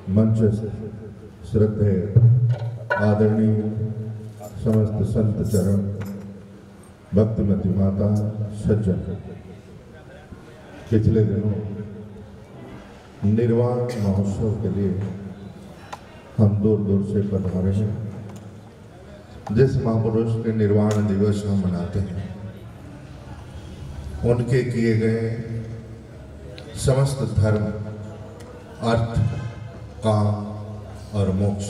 मंच श्रद्धेय आदरणीय समस्त संत चरण, भक्तिमती माता, सज्जन, पिछले दिनों निर्वाण महोत्सव के लिए हम दूर दूर से पधारे हैं। जिस महापुरुष के निर्वाण दिवस हम मनाते हैं, उनके किए गए समस्त धर्म, अर्थ, काम और मोक्ष,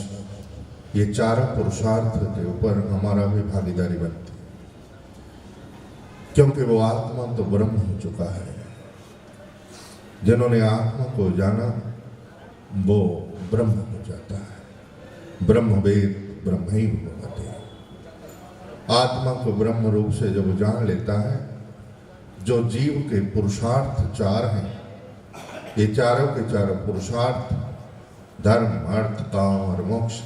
ये चारों पुरुषार्थ के ऊपर हमारा भी भागीदारी बनती है, क्योंकि वो आत्मा तो ब्रह्म हो चुका है। जिन्होंने आत्मा को जाना वो ब्रह्म हो जाता है। ब्रह्मवेद ब्रह्मैव भवति। आत्मा को ब्रह्म रूप से जब जान लेता है, जो जीव के पुरुषार्थ चार हैं, ये चारों के चारों पुरुषार्थ, धर्म, अर्थ, काम और मोक्ष,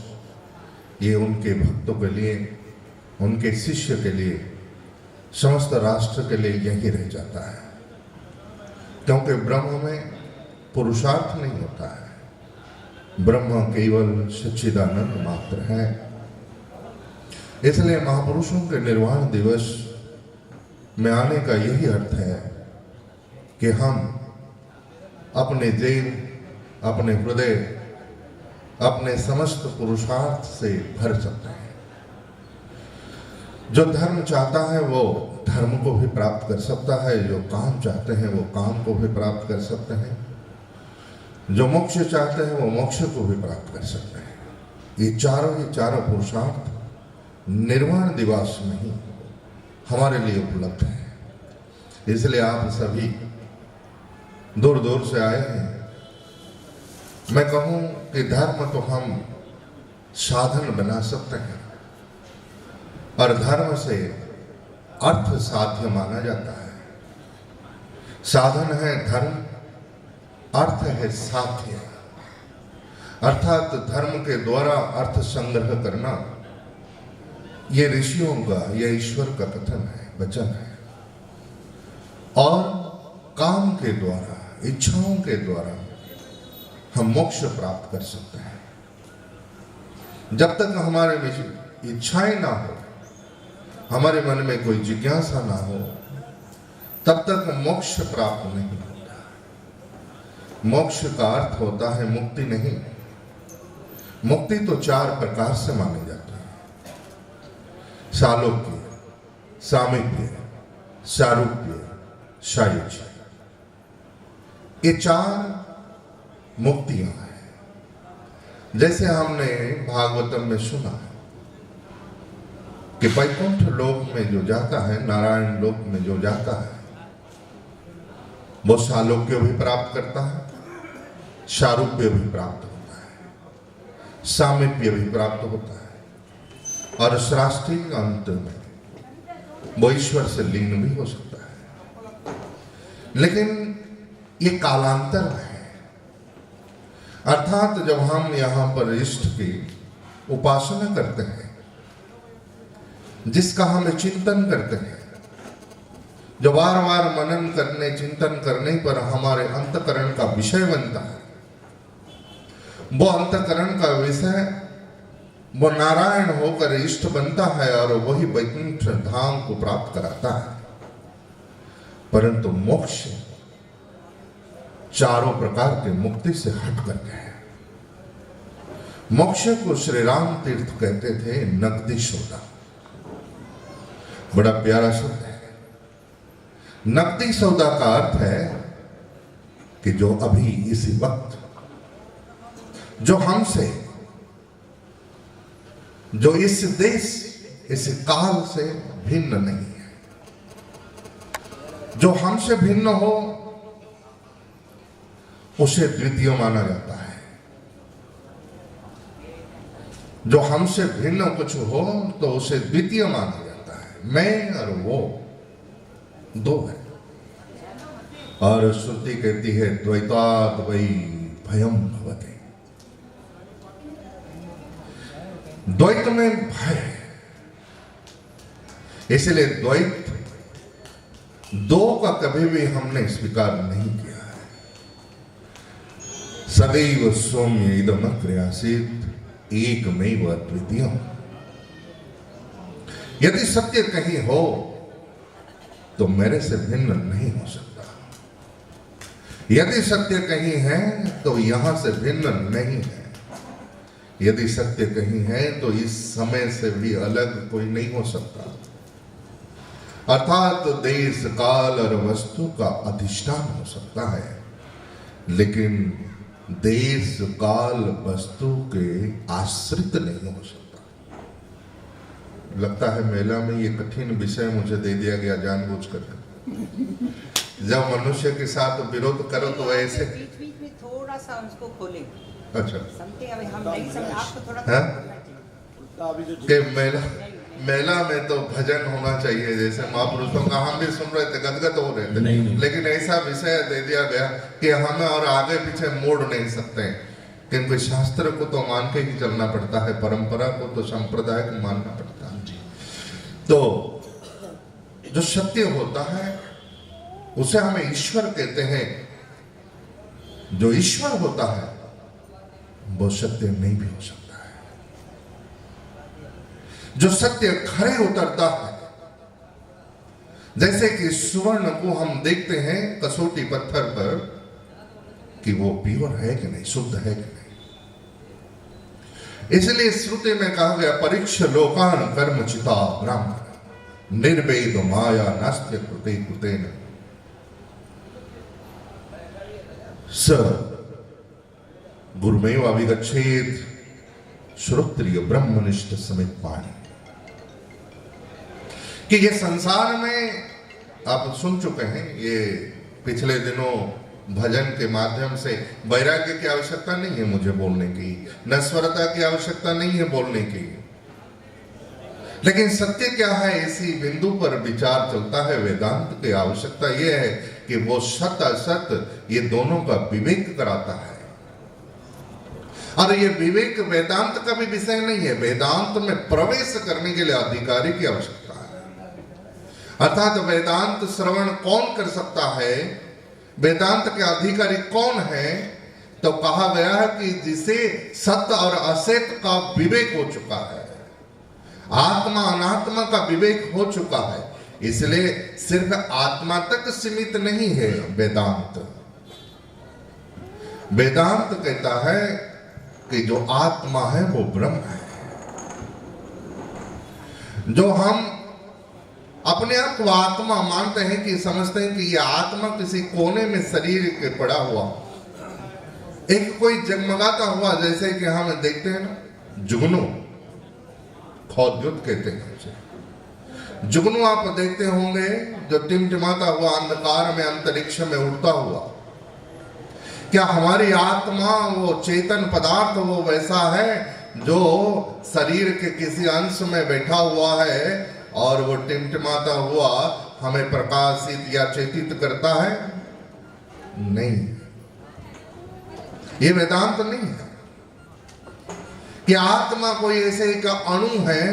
ये उनके भक्तों के लिए, उनके शिष्य के लिए, समस्त राष्ट्र के लिए यही रह जाता है। क्योंकि ब्रह्म में पुरुषार्थ नहीं होता है, ब्रह्म केवल सच्चिदानंद मात्र है। इसलिए महापुरुषों के निर्वाण दिवस में आने का यही अर्थ है कि हम अपने देह, अपने हृदय, अपने समस्त पुरुषार्थ से भर सकते हैं। जो धर्म चाहता है वो धर्म को भी प्राप्त कर सकता है, जो काम चाहते हैं वो काम को भी प्राप्त कर सकते हैं, जो मोक्ष चाहते हैं वो मोक्ष को भी प्राप्त कर सकते हैं। ये चारों पुरुषार्थ निर्वाण दिवस में ही हमारे लिए उपलब्ध है। इसलिए आप सभी दूर दूर से आए हैं। मैं कहूं कि धर्म तो हम साधन बना सकते हैं, और धर्म से अर्थ साध्य माना जाता है। साधन है धर्म, अर्थ है साध्य। अर्थात धर्म के द्वारा अर्थ संग्रह करना, ये ऋषियों का, ये ईश्वर का कथन है, वचन है। और काम के द्वारा, इच्छाओं के द्वारा हम मोक्ष प्राप्त कर सकते हैं। जब तक हमारे में इच्छाएं ना हो, हमारे मन में कोई जिज्ञासा ना हो, तब तक मोक्ष प्राप्त नहीं होता। मोक्ष का अर्थ होता है मुक्ति नहीं। मुक्ति तो चार प्रकार से मानी जाती है: सालोक्य, सामीप्य, सारूप्य, सायुज्य। ये चार मुक्तियां हैं। जैसे हमने भागवतम में सुना है कि वैकुंठ लोक में जो जाता है, नारायण लोक में जो जाता है, वो सालोक्य भी प्राप्त करता है, सारूप्य भी प्राप्त होता है, सामीप्य भी प्राप्त होता है, और श्राष्टी अंत में वो ईश्वर से लीन भी हो सकता है। लेकिन ये कालांतर है। अर्थात जब हम यहाँ पर इष्ट की उपासना करते हैं, जिसका हम चिंतन करते हैं, जो बार बार मनन करने, चिंतन करने पर हमारे अंतकरण का विषय बनता है, वो अंतकरण का विषय वो नारायण होकर इष्ट बनता है और वही वैकुंठ धाम को प्राप्त कराता है। परंतु मोक्ष चारों प्रकार के मुक्ति से हट करके है। मोक्ष को श्री राम तीर्थ कहते थे नकदी सौदा। बड़ा प्यारा शब्द है। नकदी सौदा का अर्थ है कि जो अभी इसी वक्त, जो हमसे, जो इस देश, इस काल से भिन्न नहीं है, जो हमसे भिन्न हो उसे द्वितीय माना जाता है। जो हमसे भिन्न कुछ हो तो उसे द्वितीय माना जाता है। मैं और वो दो है। और श्रुति कहती है द्वैतात् वै भयम भवति। द्वैत में भय है, इसलिए द्वैत दो का कभी भी हमने स्वीकार नहीं किया है। सदैव सौम्य इदमग्रे आसीत् एकमेव अद्वितीयम्। यदि सत्य कहीं हो तो मेरे से भिन्न नहीं हो सकता। यदि सत्य कहीं है तो यहां से भिन्न नहीं है। यदि सत्य कहीं है तो इस समय से भी अलग कोई नहीं हो सकता। अर्थात देश काल और वस्तु का अधिष्ठान हो सकता है, लेकिन देश काल वस्तु के आश्रित नहीं हो सकता। लगता है मेला में ये कठिन विषय मुझे दे दिया गया जानबूझकर। जब मनुष्य के साथ विरोध करो तो ऐसे बीच बीच में थोड़ा सा उसको खोलें। अच्छा समझते हैं, हम नहीं समझ, आपको थोड़ा कि मेला में तो भजन होना चाहिए, जैसे महापुरुषों का हम भी सुन रहे थे, गदगद हो रहे थे, लेकिन ऐसा विषय दे दिया गया कि हमें और आगे पीछे मोड़ नहीं सकते, क्योंकि शास्त्र को तो मान के ही चलना पड़ता है, परंपरा को तो संप्रदाय को मानना पड़ता है। तो जो सत्य होता है उसे हमें ईश्वर कहते हैं। जो ईश्वर होता है वो सत्य नहीं भी हो सकता है। जो सत्य खरे उतरता है, जैसे कि स्वर्ण को हम देखते हैं कसौटी पत्थर पर कि वो प्योर है कि नहीं, शुद्ध है कि नहीं। इसलिए श्रुति में कहा गया परीक्ष लोकान कर्मचिता ब्राह्मण निर्वेद माया नास्त्य कृते कृतेन स गुरुमेव अभिगच्छेत् श्रोत्रिय ब्रह्मनिष्ठ समेत पाणी। कि ये संसार में आप सुन चुके हैं, ये पिछले दिनों भजन के माध्यम से वैराग्य की आवश्यकता नहीं है मुझे बोलने की, नश्वरता की आवश्यकता नहीं है बोलने की, लेकिन सत्य क्या है इसी बिंदु पर विचार चलता है। वेदांत की आवश्यकता यह है कि वो सत असत ये दोनों का विवेक कराता है। और ये विवेक वेदांत का भी विषय नहीं है, वेदांत में प्रवेश करने के लिए अधिकारी की आवश्यकता है। अर्थात वेदांत श्रवण कौन कर सकता है, वेदांत के अधिकारी कौन है, तो कहा गया है कि जिसे सत्य और असत का विवेक हो चुका है, आत्मा अनात्मा का विवेक हो चुका है। इसलिए सिर्फ आत्मा तक सीमित नहीं है वेदांत। वेदांत कहता है कि जो आत्मा है वो ब्रह्म है। जो हम अपने आप को आत्मा मानते हैं कि समझते हैं कि ये आत्मा किसी कोने में शरीर के पड़ा हुआ, एक कोई जगमगाता हुआ, जैसे कि हम देखते हैं ना जुगनू, खौद्युत कहते हैं उसे। जुगनू आप देखते होंगे जो टिमटिमाता हुआ अंधकार में अंतरिक्ष में उड़ता हुआ। क्या हमारी आत्मा वो चेतन पदार्थ वो वैसा है जो शरीर के किसी अंश में बैठा हुआ है और वो टिमटिमाता हुआ हमें प्रकाशित या चेतित करता है? नहीं, ये वेदांत नहीं है कि आत्मा कोई ऐसे एक अणु है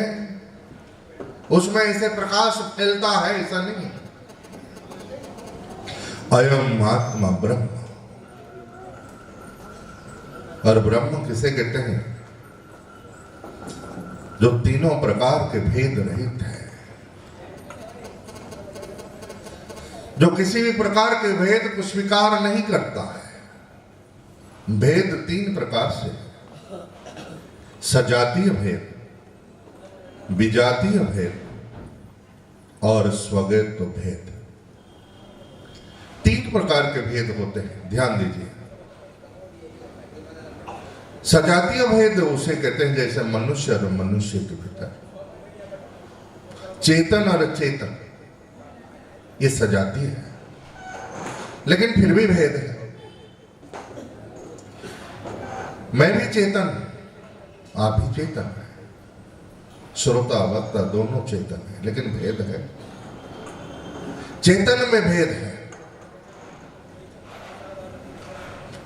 उसमें ऐसे प्रकाश फैलता है, ऐसा नहीं है। अयम आत्मा ब्रह्म। और ब्रह्म किसे कहते हैं? जो तीनों प्रकार के भेद रहित है, जो किसी भी प्रकार के भेद को स्वीकार नहीं करता है। भेद तीन प्रकार से, सजातीय भेद, विजातीय भेद और स्वगत भेद। तीन प्रकार के भेद होते हैं, ध्यान दीजिए। सजातीय भेद उसे कहते हैं जैसे मनुष्य और मनुष्य के भीतर, चेतन और चेतन, ये सजातीय है, लेकिन फिर भी भेद है। मैं भी चेतन हूं, आप भी चेतन है, श्रोता वक्ता दोनों चेतन है, लेकिन भेद है। चेतन में भेद है,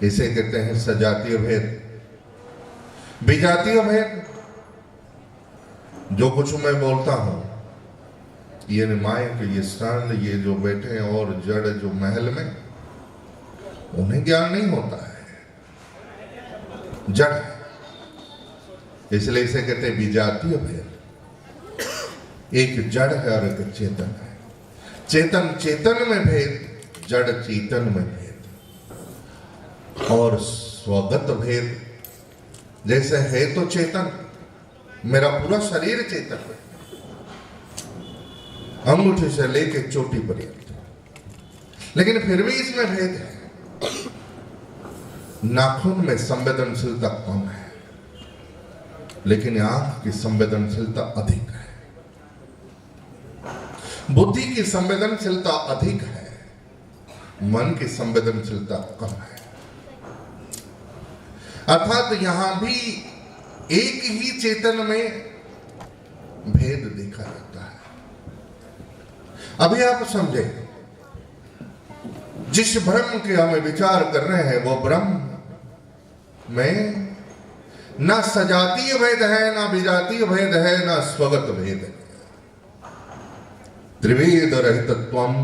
इसे कहते हैं सजातीय भेद। विजातीय भेद, जो कुछ मैं बोलता हूं, ये माइक, ये स्टैंड, ये जो बैठे हैं और जड़ जो महल में, उन्हें ज्ञान नहीं होता है। जड़ है, इसलिए इसे कहते हैं विजातीय भेद। एक जड़ है और एक चेतन है। चेतन चेतन में भेद, जड़ चेतन में भेद। और स्वगत भेद, जैसे है तो चेतन, मेरा पूरा शरीर चेतन है, अंगूठे से लेके चोटी पर्यंत, लेकिन फिर भी इसमें भेद है। नाखून में संवेदनशीलता कम है, लेकिन आंख की संवेदनशीलता अधिक है। बुद्धि की संवेदनशीलता अधिक है, मन की संवेदनशीलता कम है। अर्थात यहां भी एक ही चेतन में भेद देखा जाता है। अभी आप समझे, जिस ब्रह्म के हम विचार कर रहे हैं वो ब्रह्म में न सजातीय भेद है, न विजातीय भेद है, न स्वगत भेद है। त्रिवेद रहितत्वम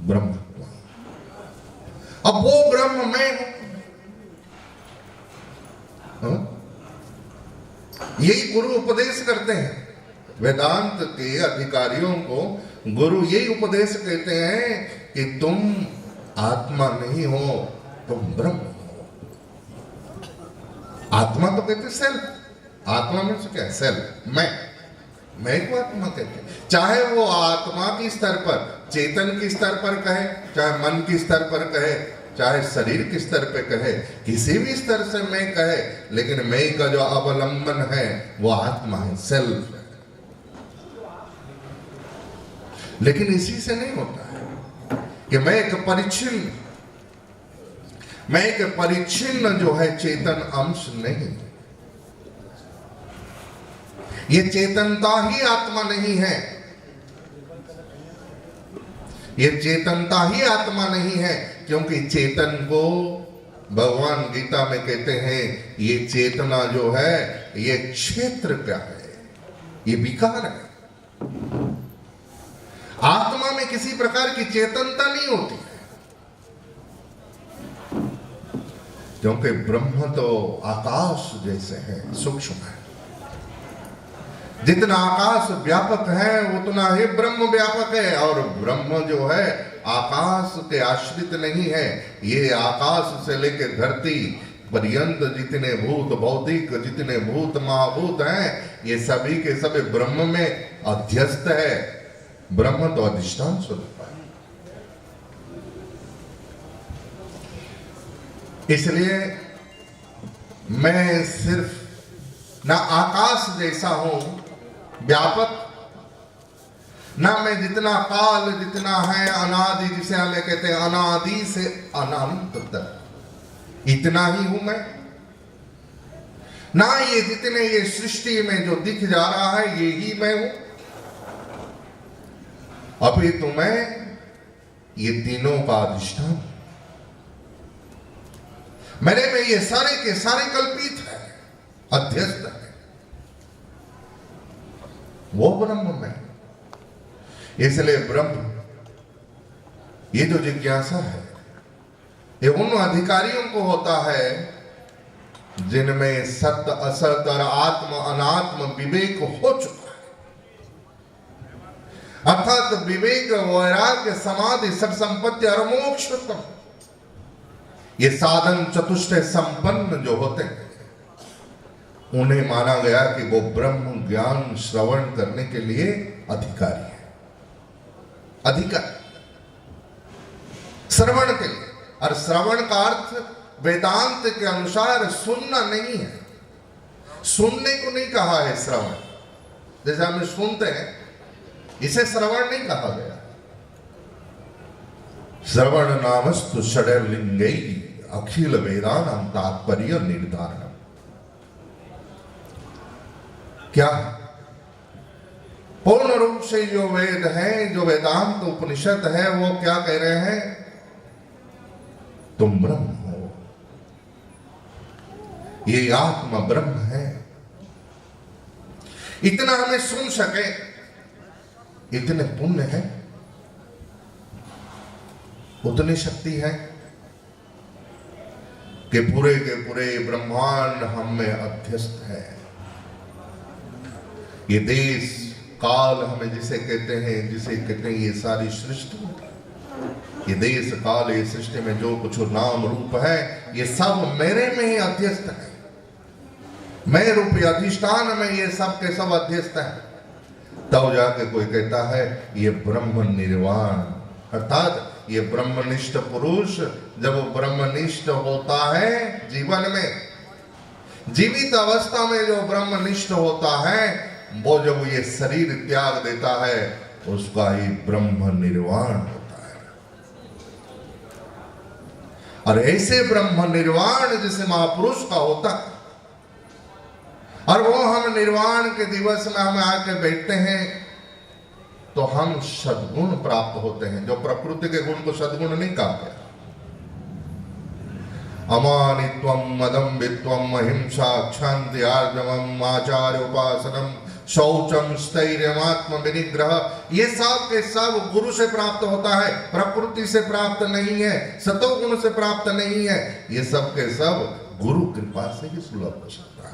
ब्रह्म। अब वो ब्रह्म में यही गुरु उपदेश करते हैं। वेदांत के अधिकारियों को गुरु यही उपदेश कहते हैं कि तुम आत्मा नहीं हो, तुम ब्रह्म हो। आत्मा तो कहते सेल्फ, आत्मा में से क्या है? सेल्फ, मैं को आत्मा कहते हैं। चाहे वो आत्मा की स्तर पर, चेतन की स्तर पर कहे, चाहे मन की स्तर पर कहे, चाहे शरीर के स्तर पे कहे, किसी भी स्तर से मैं कहे, लेकिन मैं का जो अवलंबन है वो आत्मा है, सेल्फ है। लेकिन इसी से नहीं होता है कि मैं एक परिच्छिन्न जो है चेतन अंश नहीं। ये चेतनता ही आत्मा नहीं है, ये चेतनता ही आत्मा नहीं है, क्योंकि चेतन को भगवान गीता में कहते हैं ये चेतना जो है ये क्षेत्र क्या है, ये विकार है। आत्मा में किसी प्रकार की चेतनता नहीं होती है, क्योंकि ब्रह्म तो आकाश जैसे है, सूक्ष्म है। जितना आकाश व्यापक है उतना ही ब्रह्म व्यापक है। और ब्रह्म जो है आकाश के आश्रित नहीं है। ये आकाश से लेकर धरती पर्यंत जितने भूत भौतिक, जितने भूत महाभूत हैं, ये सभी के सभी ब्रह्म में अध्यस्त है। ब्रह्म तो अधिष्ठान स्वरूप है। इसलिए मैं सिर्फ ना आकाश जैसा हूं व्यापक, ना मैं जितना काल जितना है अनादि, जिसे हमें कहते हैं अनादि से अनंत तक, इतना ही हूं मैं। ना ये जितने ये सृष्टि में जो दिख जा रहा है ये ही मैं हूं। अभी तो मैं ये तीनों का अधिष्ठान, मेरे में ये सारे के सारे कल्पित है, अध्यस्त है। वो ब्रह्म में, इसलिए ब्रह्म ये जो जिज्ञासा है ये उन अधिकारियों को होता है जिनमें सत्य असत और आत्म अनात्म विवेक हो चुका है। अर्थात विवेक, वैराग्य, समाधि, सत संपत्ति और मोक्ष, ये साधन चतुष्टय संपन्न जो होते हैं उन्हें माना गया कि वो ब्रह्म ज्ञान श्रवण करने के लिए अधिकारी है। अधिकार श्रवण के लिए, और श्रवण का अर्थ वेदांत के अनुसार सुनना नहीं है। सुनने को नहीं कहा है श्रवण, जैसे हम सुनते हैं, इसे श्रवण नहीं कहा गया। श्रवण नामस्तु षड्लिंगै अखिल वेदानां तात्पर्य निर्धारण। क्या पूर्ण रूप से जो वेद है, जो वेदांत उपनिषद है, वो क्या कह रहे हैं? तुम ब्रह्म हो, ये आत्मा ब्रह्म है। इतना हमें सुन सके, इतने पुण्य है, उतनी शक्ति है कि पूरे के पूरे ब्रह्मांड हम में अध्यस्त है। ये देश काल हमें जिसे कहते हैं ये सारी सृष्टि, ये देश काल, ये सृष्टि में जो कुछ नाम रूप है, ये सब मेरे में ही अध्यस्त है। मैं रूपी अधिष्ठान में ये सब के सब अध्यस्त है। तब जाके कोई कहता है ये ब्रह्म निर्वाण, अर्थात ये ब्रह्मनिष्ठ पुरुष जब ब्रह्मनिष्ठ होता है जीवन में, जीवित अवस्था में जो ब्रह्मनिष्ठ होता है, वो जब ये शरीर त्याग देता है उसका ही ब्रह्म निर्वाण होता है। और ऐसे ब्रह्म निर्वाण जिसे महापुरुष का होता है, और वो हम निर्वाण के दिवस में हम आके बैठते हैं तो हम सद्गुण प्राप्त होते हैं। जो प्रकृति के गुण को सद्गुण नहीं कहा गया। अमानित्वम मदम्बित्वम अहिंसा क्षांति आर्जवम आचार्य उपासनम शौचम स्थैर्यमात्म विनिग्रह, ये सब के सब गुरु से प्राप्त होता है, प्रकृति से प्राप्त नहीं है, सतोगुण से प्राप्त नहीं है। ये सब के सब गुरु कृपा से ही सुलभ हो सकता है।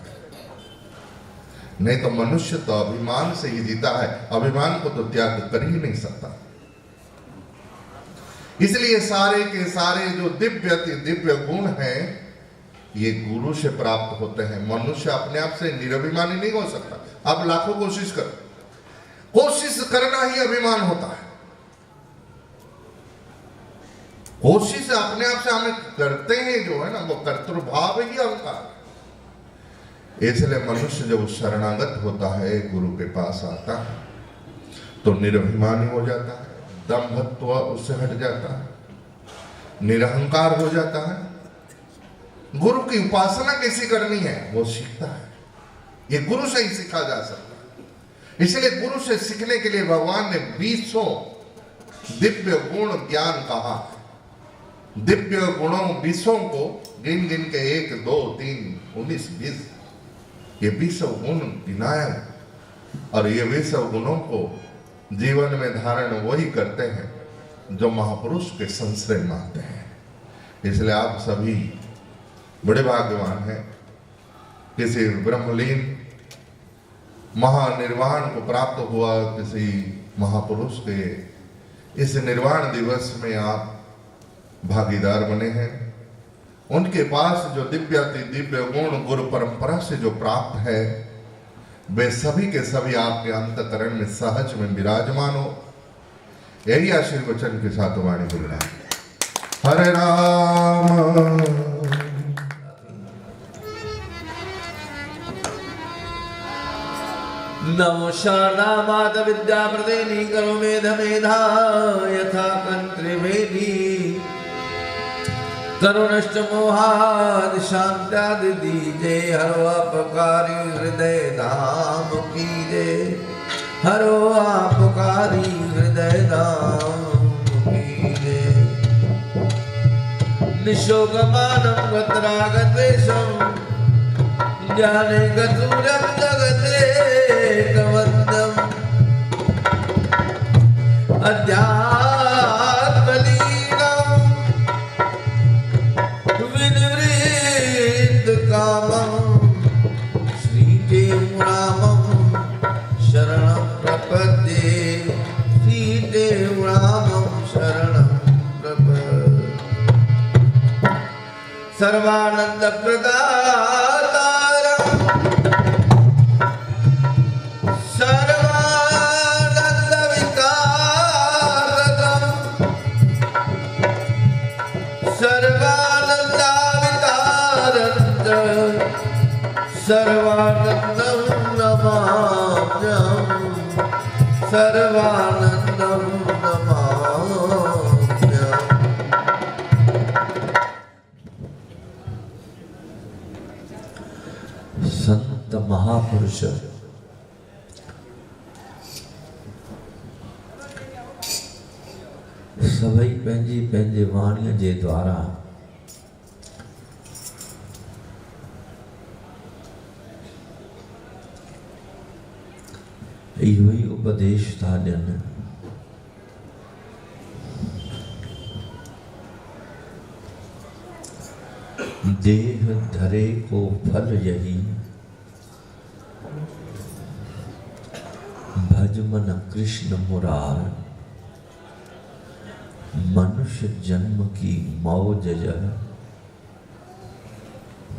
नहीं तो मनुष्य तो अभिमान से ही जीता है, अभिमान को तो त्याग कर ही नहीं सकता। इसलिए सारे के सारे जो दिव्य अति दिव्य गुण हैं ये गुरु से प्राप्त होते हैं। मनुष्य अपने आप से निरभिमानी नहीं हो सकता। आप लाखों कोशिश करो, कोशिश करना ही अभिमान होता है। कोशिश अपने आप से हमें करते हैं जो है ना, वो कर्तृभाव ही अहंकार। इसलिए मनुष्य जब शरणागत होता है, गुरु के पास आता है, तो निरभिमानी हो जाता है, दंभत्व उससे हट जाता है, निरहंकार हो जाता है। गुरु की उपासना कैसी करनी है वो सीखता है। ये गुरु से ही सीखा जा सकता है। इसलिए गुरु से सीखने के लिए भगवान ने 20 दिव्य गुण ज्ञान कहा। दिव्य गुणों 20 को गिन गिन के 1 2 3 19 20 ये 20 गुण गिनाया। और ये 20 गुणों को जीवन में धारण वही करते हैं जो महापुरुष के संश्रय में आते हैं। इसलिए आप सभी बड़े भाग्यवान हैं। किसी ब्रह्मलीन महानिर्वाण को प्राप्त हुआ किसी महापुरुष के इस निर्वाण दिवस में आप भागीदार बने हैं। उनके पास जो दिव्य अति दिव्य गुण गुरु परंपरा से जो प्राप्त है, वे सभी के सभी आपके अंतकरण में सहज में विराजमान हो। यही आशीर्वचन के साथ वाणी बोल रहा है। हरे राम नमो शारदा माता विद्या प्रदेनी करो मेध मेधा यथा कंत्रिवेदी करो नष्ट मोहाद शांत्याद दीजे हरो अपकारी हृदय धाम कीजे हरो अपकारी हृदय धाम कीजे निशोकमानं गतरागद्वेषं ज्ञाने गतूरं जगते कवन्दम् अध्यात्मलीनं विनिवृत्त कामं श्रीदेव रामं शरणं प्रपद्ये श्रीदेव रामं शरणं प्रपद्ये सर्वानंद प्रदातारं सर्वानंद विकारकं सर्वानंद विकारं सर्वानंदं नमाम्यहं सर्वानंदं नमाम्यहम्। संत महापुरुष सभई पंहिंजी पंहिंजी वाणीअ जे द्वारा इहो ई उपदेश था ॾियनि। देह धरे को फल यही, भज मन कृष्ण मुरार। मनुष्य जन्म की मौज यह,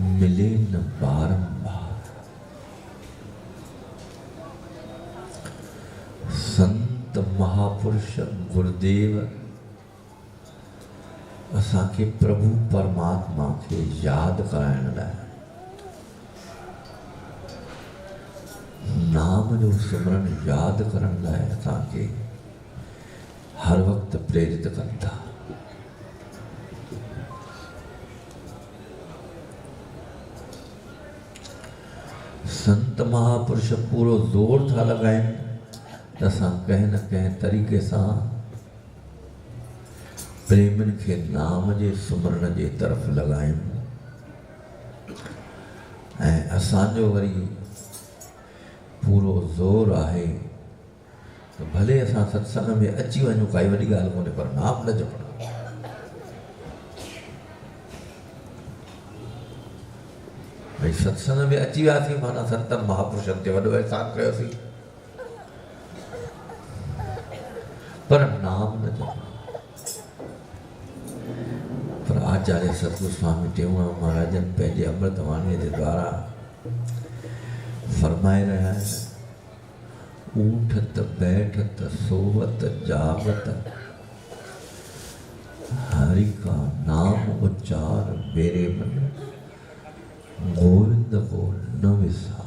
मिले न बारंबार। संत महापुरुष गुरुदेव असांखे प्रभु परमात्मा के याद कराइण लाइ, नाम जो सिमरन याद करण लाइ असांखे हर वक्त प्रेरित कनि था। संत महापुरुष पूरो ज़ोर था लॻाइनि त असां कंहिं न कंहिं तरीक़े सां प्रेमियुनि खे नाम जे सुमरण जे तरफ़ लॻायूं। ऐं असांजो वरी पूरो ज़ोर आहे त भले असां सत्संग में अची वञूं, काई वॾी ॻाल्हि कोन्हे, पर नाम न जपणो। भई सत्संग में अची वियासीं माना संतनि महापुरुषनि ते वॾो एहसान कयोसीं, पर नाम न जपणो। पर आचार्य सतगुरु स्वामी टेऊंराम महाराजन पंहिंजे अमृतवाणीअ जे द्वारा फरमाए रहिया आहिनि, ऊठत बैठत सोवत जागत, हरि का नाम उच्चार मेरे मन, गोविंद को न विसार।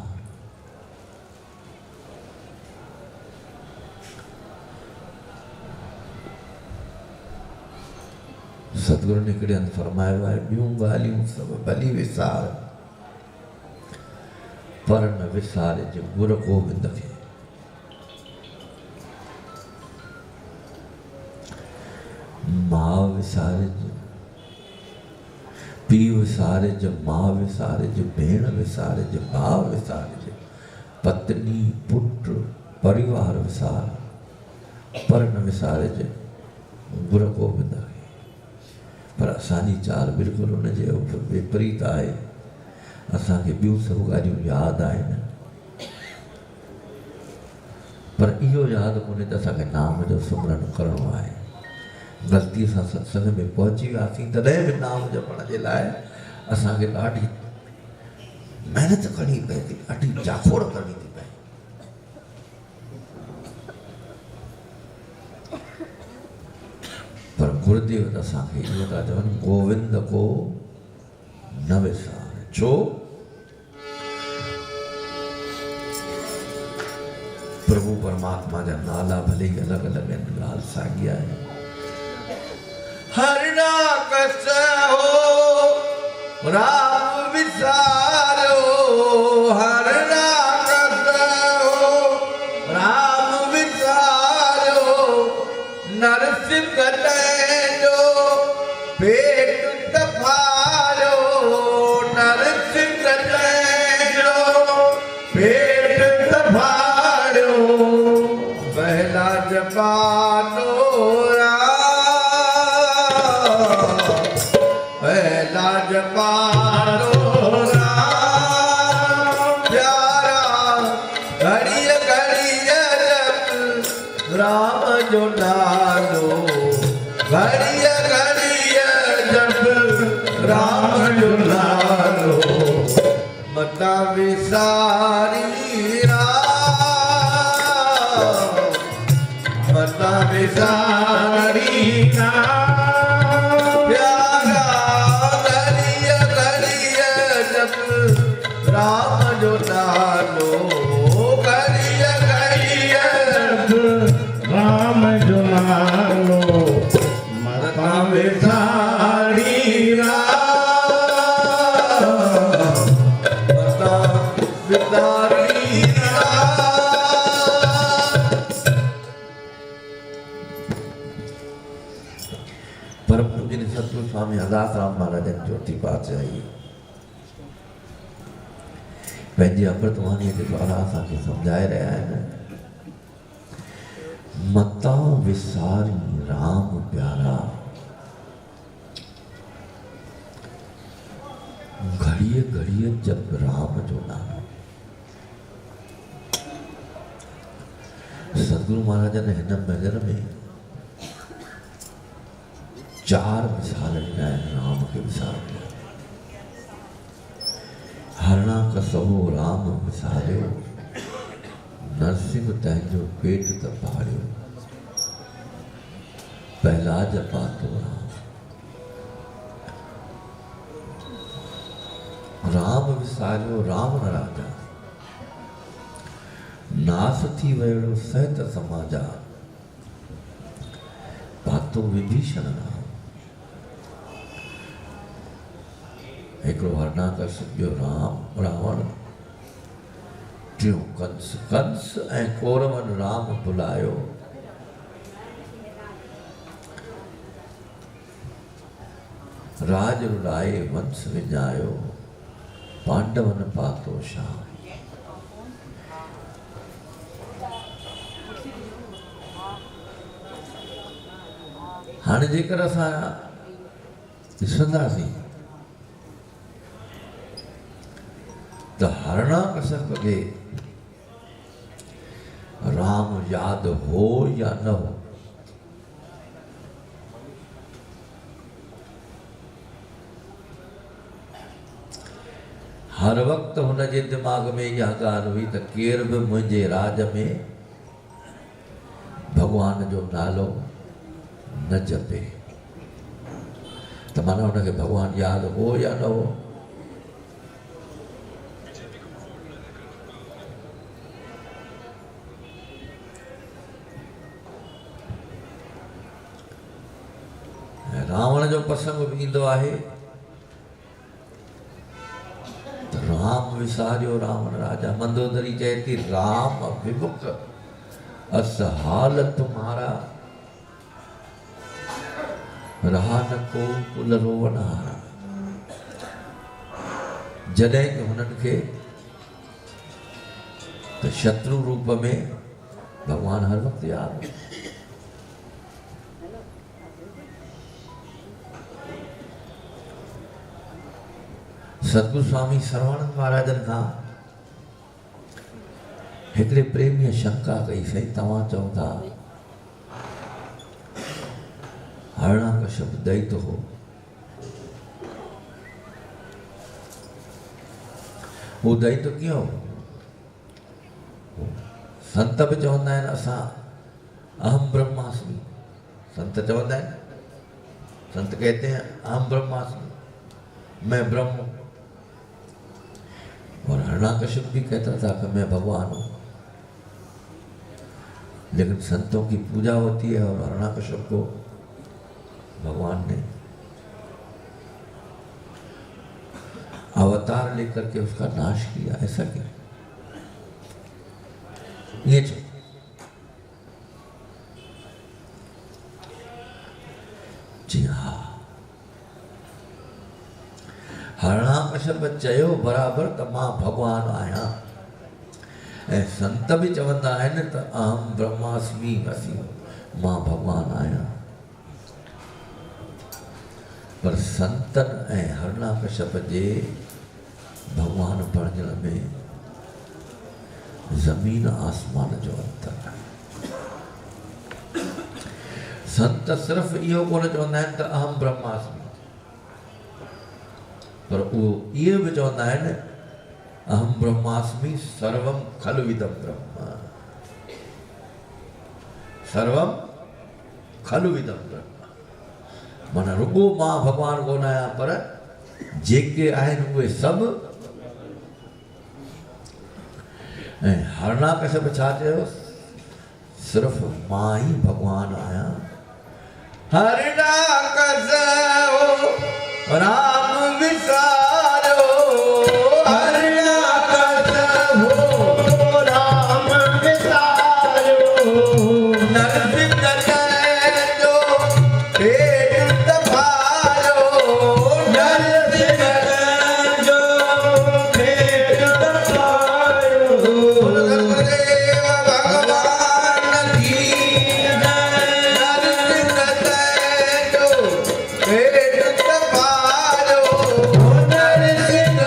सतगुरु ने हिकिड़े हंधि फरमायो आहे, ॿियूं ॻाल्हियूं सभु भली विसार, पर न विसारिजे गुरु गोबिंद खे। माउ विसारिजे, पीउ विसारिजे, माउ विसारिजे, भेण विसारिजे, भाउ विसारिजे, पत्नी पुट परिवार विसार, पर न विसारिजे गुरु गोबिंद खे। पर असांजी चाल बिल्कुलु उन जे विपरीत आहे। असांखे ॿियूं सभु ॻाल्हियूं यादि आहिनि, पर इहो यादि कोन्हे त असांखे नाम जो सुमरन करिणो आहे। ग़लतीअ सां सत्संग में पहुची वियासीं तॾहिं बि नाम जपण जे लाइ असांखे ॾाढी महिनत करणी पए थी, ॾाढी जाखोड़ करणी थी पए। पर गुरुदेव त असांखे इहो था चवनि, गोविंद को न विसार। छो? प्रभु परमात्मा जा नाला भले ई अलॻि अलॻि आहिनि, ॻाल्हि साॻी आहे। हरि नाकस हो राम विसारो, हरि नाकस हो राम विसारो, नरसिंह जो पेट तफारो, नरसिंह जो पेट तफारो, पहला जमानो पहला जमानो प्यारा, घड़िया घड़िया जप राम जो नालो, घड़िया घड़िया जप राम जो नालो, मता विसारी राम, मता विसारी राम, राम जो नालो, घड़िया घड़िया राम जो नालो, मता विसारी राम, मता विसारी राम। परम पूज्य सतगुरु स्वामी हज़ारतराम महाराजन ज्योति पातशाही पंहिंजे अमृतवाणीअ जे द्वारा असांखे सम्झाए रहिया आहिनि, मता विसारी राम प्यारा। घड़िए घड़िए जप राम जो नाम। सदगुरु महाराज ने हिन महल में 4 मिसाल ॾिना आहिनि राम खे विसारियो। हरणा कसबो राम विसारियो, नरसिंह तंहिंजो पेट त पाड़ियो, पहलाज पातो राम। राम विसारियो राम न राजा, नास थी वियो सहत समाजा, पातो विभीषण राम। हिकिड़ो हरणाकशिप, ॿियो रावण, टियों कंस। कंस ऐं कौरवन राम बुलायो, राज रुलाए वंश विञायो, पांडवन पातो शाम। हाणे जेकर असां ॾिसंदासीं त हरणाकशिप खे राम याद हो या न हो, हर वक़्तु हुनजे दिमाग़ में इहा ॻाल्हि हुई त केर बि मुंहिंजे राज में भॻवान जो नालो न जपे। त माना हुनखे भॻवानु यादि हो या न हो। रावण जो प्रसंग बि ईंदो आहे त राम विसारियो रावण राजा। मंदोदरी चए थी राम विमुख अस हाल तुम्हारा, रहा न को कुल रोवण हारा। जॾहिं कि हुननि खे त शत्रु रूप में भॻवानु हर वक़्तु यादि। सतगुरु स्वामी सर्वानंद महाराजन खां हिकिड़े प्रेमीअ शंका कई, सही तव्हां चओ था हरणाकशिप दैत हो, वो दैत कीअं हो? संत बि चवंदा आहिनि असां अहम ब्रह्मास्मि। संत चवंदा आहिनि, संत कहते हैं अहम ब्रह्मास्मि, मैं ब्रह्म हूँ। और हरणाकशिप भी कहता था कि मैं भगवान हूँ। लेकिन संतों की पूजा होती है और हरणाकशिप को भगवान ने अवतार लेकर के उसका नाश किया। ऐसा क्यों? ये जी हाँ, हरणाकशिप चयो बराबर त मां भगवान आहियां। ऐं संत बि चवंदा आहिनि त अहम ब्रह्मास्मि असि, मां भगवान आहियां। पर संतन ऐं हरणाकशिप जे भगवान बणजण में ज़मीन आसमान जो अंतर आहे। संत सिर्फ़ इहो कोन चवंदा आहिनि त अहम ब्रह्मास्मि, पर उहो इहे बि चवंदा आहिनि अहम ब्रह्मास्मि सर्वम खलुविदम ब्रह्म, सर्वम खलुविदम ब्रह्म। माना रुगो मां भगवान कोन आहियां, पर जेके आहिनि उहे सभु। ऐं हरणाकशिप छा चयो? सिर्फ़ मां ई भगवान आहियां। हरणाकशिप राम विसारो, हरणाकशिप राम विसारो, नरसिंह तंहिंजो पेट त पाड़ियो, नरसिंह तंहिंजो पेट त पाड़ियो। गुरुदेव भगवान की नरसिंह तंहिंजो पेट त पाड़ियो, नरसिंह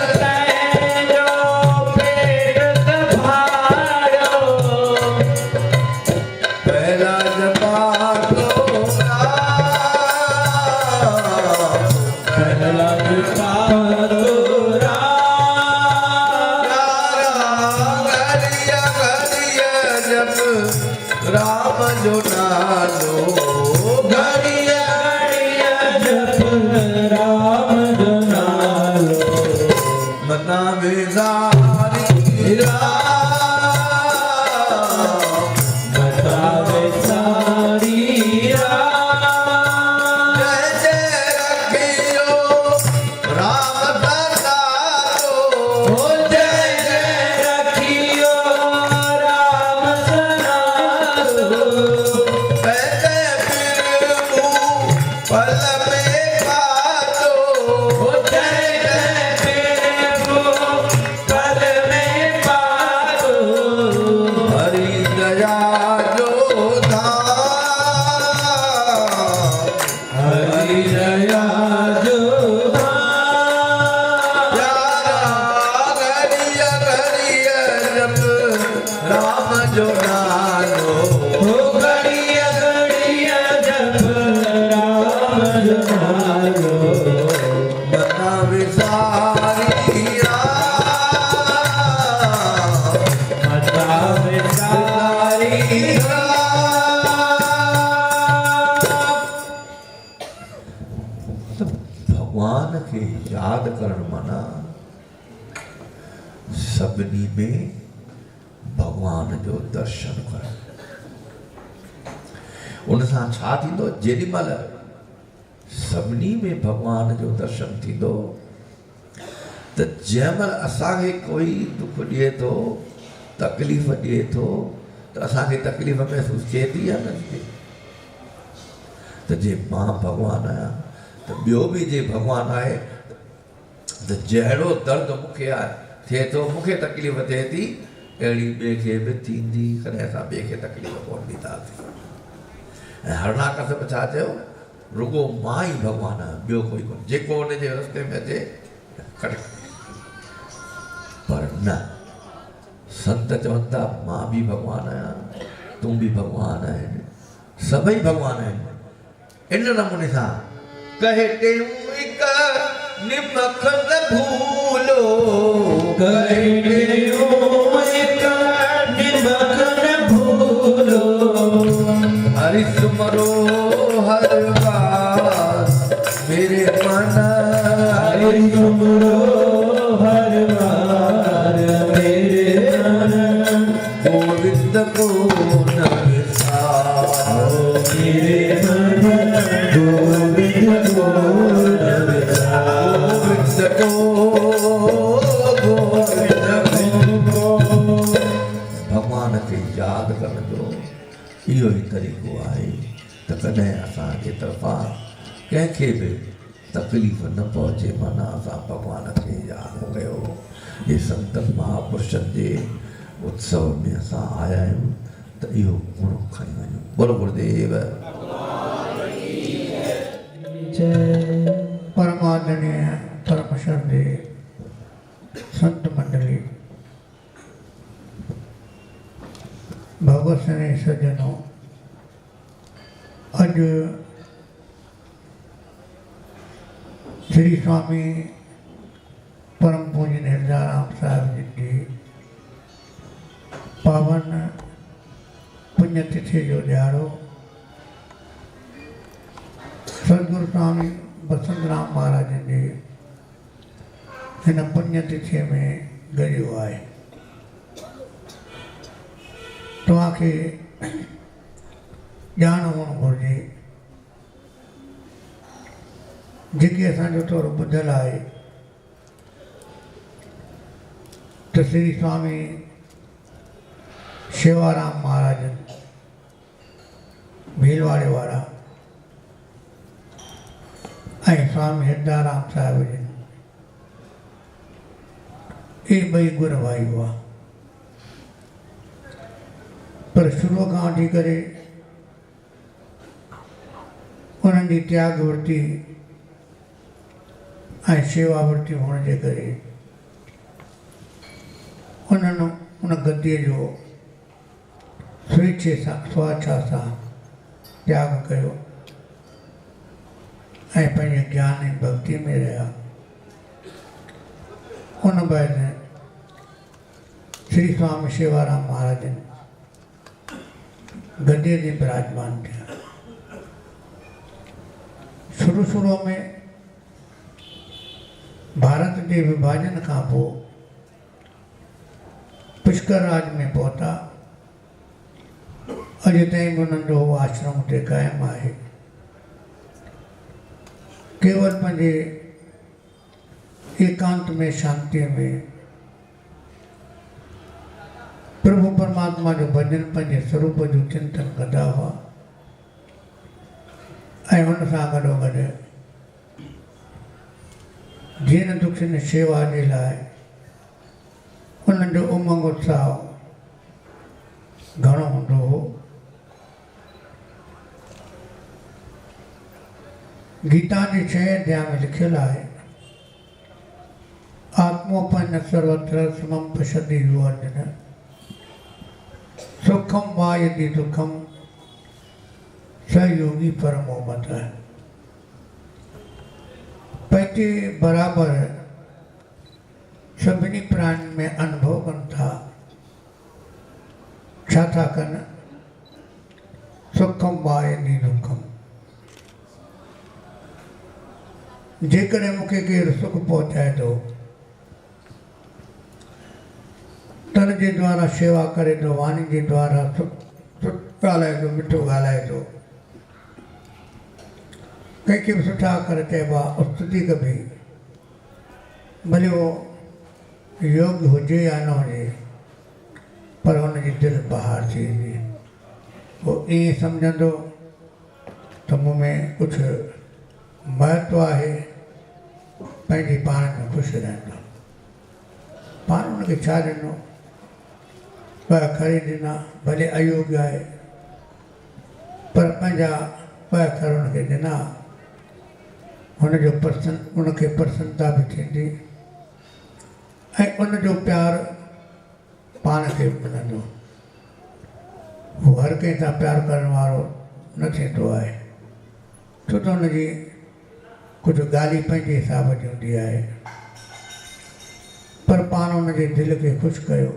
जुनालो मना विसारिया मता विसारिया भगवान खे यादि करणु माना सभिनी में भगवान जो दर्शन करणु। उन सां छा थींदो, जेॾी महिल सभिनी में भगवान जो दर्शन थींदो त जंहिं महिल असांखे कोई दुख ॾिए थो, तकलीफ़ ॾिए थो, त असांखे तकलीफ़ महसूसु थिए थी या न थिए? त जे मां भगवान आहियां त ॿियो बि जे भगवानु आहे त जहिड़ो दर्द मूंखे आहे थिए थो, मूंखे तकलीफ़ थिए थी, अहिड़ी ॿिए खे बि थींदी। कॾहिं असां ॿिए खे तकलीफ़ कोन ॾींदासीं। ऐं हरणाकश्यप छा चयो, रुगो मां ई भगवानु आहियां, ॿियो कोई कोन, जेको हुनजे रस्ते में अचे कट। पर न, संत चवनि था मां बि भगवानु आहियां, तूं बि भगवानु आहिनि, सभई भगवान आहिनि। इन नमूने सां कहे टेऊं हिक निमख न भूलो, कहे टेऊं हिक निमख न भूलो, हरि सुमरो हर बार मेरे मन, हरि सुमरो हर बार मेरे मन, गोविंद को न विसारो मेरे मन, गोविंद को न विसारो, गोविंद को भगवान खे यादि करण जो इहो ई तरीक़ो आहे त कॾहिं असांजे तरफ़ां कंहिंखे बि तकलीफ़ न पहुचे, माना असां भगवान खे यादि कयो। ये संतनि महापुरुषनि जे उत्सव में असां आया आहियूं त इहो गुण खणी वञूं। बोलो गुरुदेव। परमादरणीय परम श्रद्धेय संत मंडली, भगवत स्नेही सज्जनों, अज श्री स्वामी परम पूज्य निर्धाराम साहिब जी की पावन पुण्यतिथि जो ॾियारो सदगुरु स्वामी बसंतराम महाराज जी हिन पुण्यतिथि में गॾियो आहे। तव्हांखे ॼाण हुअणु घुरिजे, जेके असांजो थोरो ॿुधल आहे त श्री स्वामी शेवाराम महाराज भीलवाड़े वारा ऐं स्वामी हिरदाराम साहिब जन ये ॿई गुर भाई हुआ। पर शुरूअ खां वठी करे उन्हनि जी त्याग वृत्ति ऐं शेवा वृत्ति हुअण जे करे उन्हनि उन गद्दीअ जो स्वेच्छे सां स्वेच्छा सां त्याग कयो ऐं पंहिंजे ज्ञान ऐं भक्ति में रहिया। उन बैदि श्री स्वामी शेवाराम महाराजन गद्दीअ ते विराजमान थिया। शुरू में भारत के विभाजन खां पोइ पुष्कर राज में पहुता। अॼु ताईं बि उन्हनि जो आश्रम उते क़ाइमु आहे। केवल पंहिंजे एकांत में शांति में प्रभु परमात्मा जो भजन पंहिंजे स्वरूप जो चिंतन कंदा हुआ ऐं हुन सां गॾोगॾु दीन दुखियुनि शेवा जे लाइ उन्हनि जो उमंग उत्साह घणो हूंदो हो। गीता जे 6 अध्याय में लिखियलु आहे, आत्मोपन सर्वत्र समं पश्यति यो अर्जुन, सुखम वा यदि दुखम स योगी परमो मतः। पंहिंजे बराबरि सभिनी प्राणियुनि में अनुभव कनि था छा था कनि सुखम वायनी दुखम जेकॾहिं मूंखे केरु सुख पहुचाए थो तन जे द्वारा शेवा करे थो वाणी जे द्वारा सुठो ॻाल्हाए थो मिठो ॻाल्हाए थो कंहिंखे बि सुठा अखर चइबा स्तुति कबी भले उहो योग्य हुजे या न हुजे पर हुनजी दिलि बहार थी वेंदी उहो ईअं सम्झंदो त मूं में कुझु महत्व आहे पंहिंजे पाण में ख़ुशि रहंदो पाण हुनखे छा ॾिनो ॿ अखर ई ॾिना भले अयोग्य आहे पर पंहिंजा ॿ अखर हुनखे ॾिना हुनजो हुनखे प्रसन्नता बि थींदी ऐं उनजो प्यारु पाण खे मिलंदो हू हर कंहिं सां प्यारु करण वारो न थींदो आहे छो त हुनजी कुझु ॻाल्हि पंहिंजे हिसाब जी हूंदी आहे पर पाण हुनजे दिलि खे ख़ुशि कयो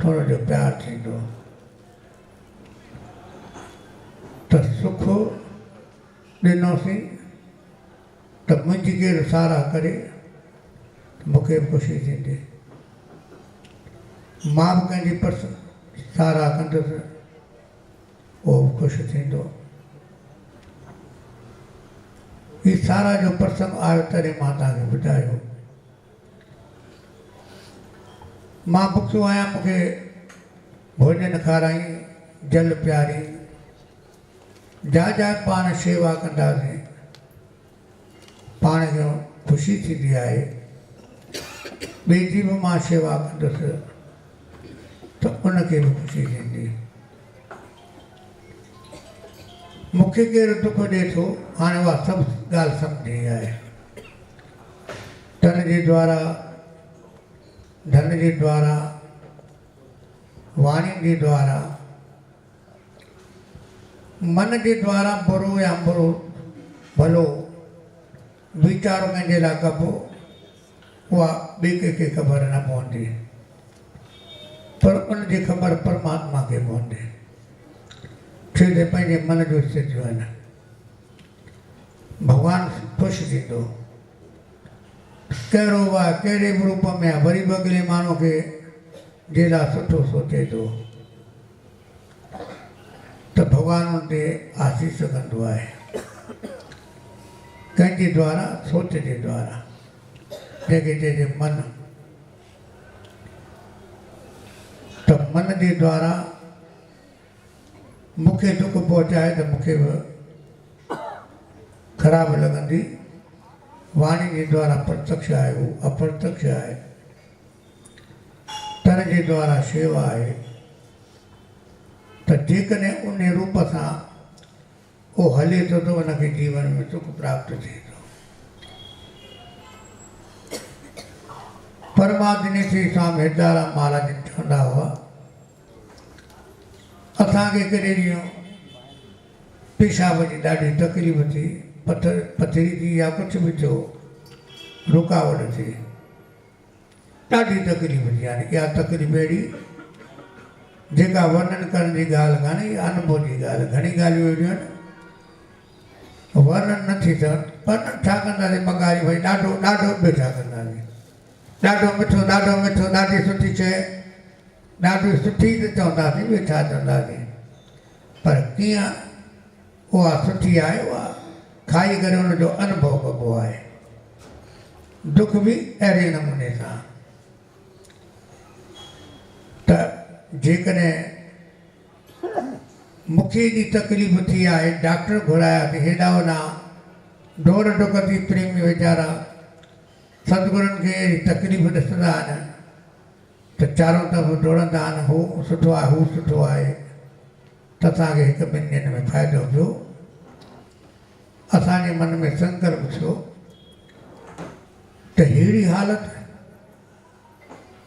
त हुनजो प्यारु थींदो त सुख ॾिनोसीं त मुंहिंजी केरु साराह करे मूंखे बि ख़ुशी थींदी मां बि कंहिंजी साराह कंदुसि उहो बि ख़ुशि थींदो ही साराह जो प्रसंग आयो तॾहिं मां तव्हांखे ॿुधायो मां बुखियो आहियां मूंखे भोजन खाराई जल पियारी जा पाण शेवा कंदासीं पाण खे ख़ुशी थींदी आहे ॿिए जी बि मां शेवा कंदुसि त उनखे बि ख़ुशी थींदी मूंखे केरु दुख ॾिए थो हाणे उहा सभु ॻाल्हि सम्झी आहे तन जे द्वारा धन जे द्वारा वाणी जे द्वारा मन जे द्वारा बुरो या बुरो भलो वीचारो कंहिंजे लाइ कबो उहा ॿिए कंहिंखे ख़बर न पवंदी पर उनजी ख़बर परमात्मा खे पवंदी छो त पंहिंजे मन जो स्थितियूं आहिनि भॻवानु ख़ुशि थींदो कहिड़ो आहे कहिड़े बि रूप में आहे वरी बि अॻिले माण्हू खे जे लाइ सुठो सोचे थो त भॻवानु हुन ते आसीस कंदो आहे कंहिंजे द्वारा सोच जे द्वारा जंहिंखे चइजे मन त मन जे द्वारा मूंखे दुख पहुचाए त मूंखे बि ख़राबु लॻंदी वाणी जे द्वारा प्रत्यक्ष आहे उहो अप्रत्यक्ष आहे तन जे द्वारा शेवा आहे त जेकॾहिं उन रूप सां उहो हले थो त उनखे जीवन में सुख प्राप्त थिए थो परमात्मा श्री स्वामी हिरदाराम महाराज चवंदा हुआ असांखे कॾहिं ॾींहुं पेशाब जी ॾाढी तकलीफ़ थी पथरी थी या कुझु बि थियो रुकावट थी ॾाढी तकलीफ़ थी यानी इहा तकलीफ़ अहिड़ी जेका वर्णन करण जी ॻाल्हि कान्हे इहा अनुभव जी ॻाल्हि घणी ॻाल्हियूं अहिड़ियूं आहिनि वर्णन न थी सघनि पर छा कंदासीं मगारी भई ॾाढो ॾाढो ॿियो छा कंदासीं ॾाढो मिठो ॾाढी सुठी शइ ॾाढी सुठी त चवंदासीं ॿियो छा चवंदासीं पर कीअं उहा सुठी आहे उहा खाई करे हुनजो अनुभव कबो आहे दुख बि अहिड़े नमूने सां त जेकॾहिं मूंखे एॾी तकलीफ़ थी आहे डॉक्टर घुरायासीं हेॾा होॾा डोड़ डुक थी प्रेमी वीचारा सतगुरुनि खे अहिड़ी तकलीफ़ ॾिसंदा आहिनि त चारों तरफ़ डोड़ंदा आहिनि हू सुठो आहे हू सुठो आहे त असांखे हिकु ॿिनि ॾींहंनि में फ़ाइदो थियो असांजे मन में संकल्प थियो त अहिड़ी हालति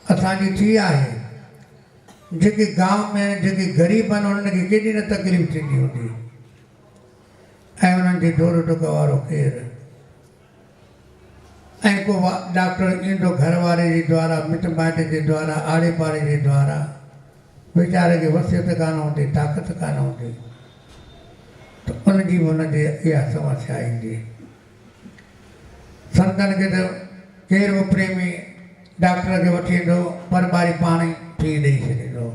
असांजी थी आहे जेके गांव में जेके ग़रीब आहिनि उन्हनि खे केॾी न तकलीफ़ थींदी हूंदी ऐं उन्हनि जे डोड़ डुक वारो केरु ऐं को डॉक्टर ईंदो घर वारे जे द्वारा, मिट माइट जे द्वारा, आड़े पाड़े जे द्वारा, वीचारे खे वसियत कान हूंदी, ताक़त कान हूंदी, त उनजी बि हुनजे इहा समस्या ईंदी। संतनि खे त केरु बि प्रेमी डॉक्टर खे वठी ईंदो, पर ॿारी पाण ई फी ॾेई छॾींदो,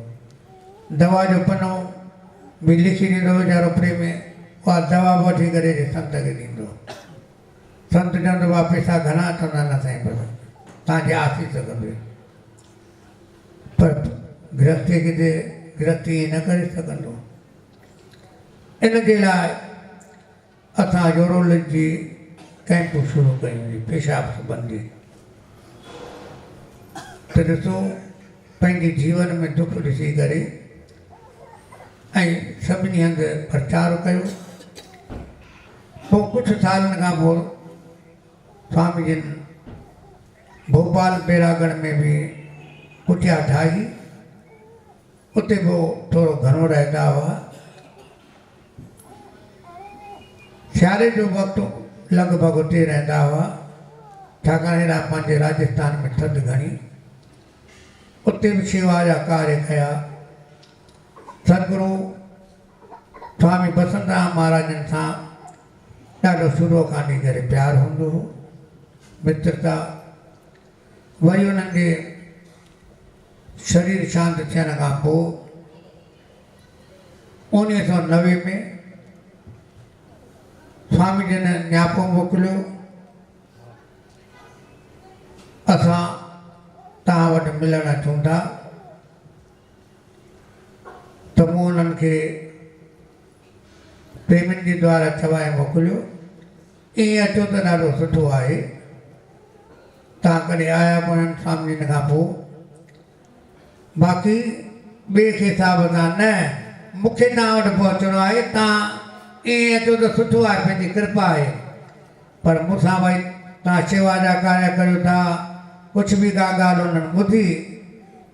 दवा जो पनो भी लिखी ॾींदो वीचारो प्रेमी, उहा दवा बि वठी करे संत खे ॾींदो। संत चवंदो आहे पैसा घणा, चवंदा न साईं बसि तव्हांजे आसीस खपे। पर गृहस्थी खे गृहस्थी न करे सघंदो। इन जे लाइ असां यूरोलॉजी कैंप शुरू कयूं हुई, पेशाब संबंधी। त ॾिसो पंहिंजे जीवन में दुख ॾिसी करे ऐं सभिनी हंधि प्रचार कयो। पोइ कुझु सालनि खां पोइ स्वामी जिन भोपाल बेरागढ़ में भी कुटिया ठाही, उते वो थोड़ो घणो रहंदा हुआ। सियारे जो वक़्तु लॻभॻि उते रहंदा हुआ, छाकाणि हेॾा पंहिंजे राजस्थान में थधि घणी। उते भी शेवा जा कार्य कया। सदगुरु स्वामी बसंतराम महाराजन सां ॾाढो शुरू खां वठी करे प्यारु हूंदो हो, मित्रता। वरी उन्हनि जे शरीर शांत थियण खां पोइ 1990 में स्वामी जन न्यापो मोकिलियो, असां तव्हां वटि मिलणु अचूं था। त मूं उन्हनि खे प्रेमियुनि जे द्वारा चवाए मोकिलियो, ईअं अचो त ॾाढो सुठो आहे। तव्हां कॾहिं आया कोन्हनि स्वामी जिन खां पोइ। बाक़ी ॿिए खे हिसाब सां न, मूंखे तव्हां वटि पहुचणो आहे। तव्हां ईअं अचो त सुठो आहे, पंहिंजी कृपा आहे। पर मूंसां भई तव्हां शेवा जा कार्य करियो था, कुझु बि का ॻाल्हि उन्हनि ॿुधी